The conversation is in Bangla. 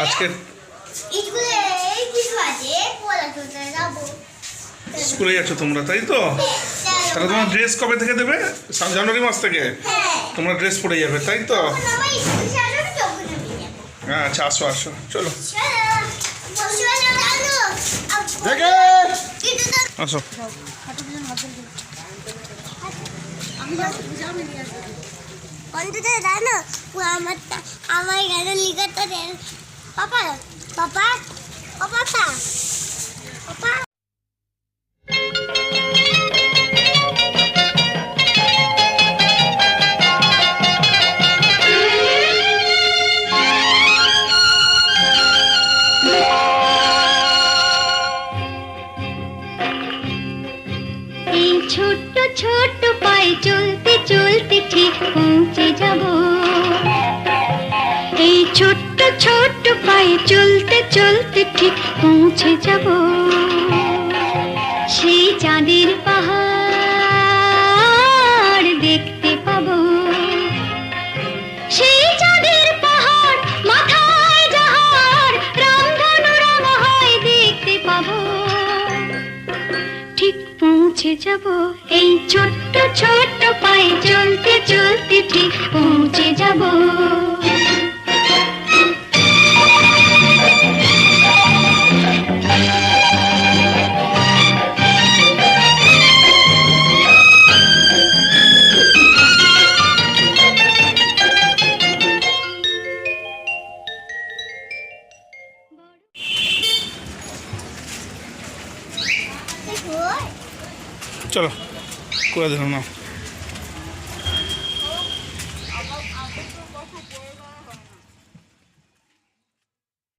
আজকে স্কুলে যাচ্ছ তোমরা, তাই তো? তাহলে তোমার ড্রেস কবে থেকে দেবে? জানুয়ারি মাস থেকে তোমরা ড্রেস পরে যাবে, তাই তো? আচ্ছা, আসো আসো, চলো আসো। আমার গানে লিখাটা পাপা পাপা ও পাপা পাপা ছোট্ট ছোট্ট পায়ে চলতে চলতে ঠিক পৌঁছে যাব। এই ছোট্ট ছোট্ট পায়ে চলতে চলতে ঠিক পৌঁছে যাব সেই চাঁদের পাহাড় দেখতে পাবো। সেই চাঁদের পাহাড় মাথায় যাহার রামধনু রঙ হয় দেখতে পাবো। ঠিক পৌঁছে যাব এই ছোট্ট ছোট্ট পায়ে চলতে চলতে ঠিক পৌঁছে যাব। চলো করে দিলাম না।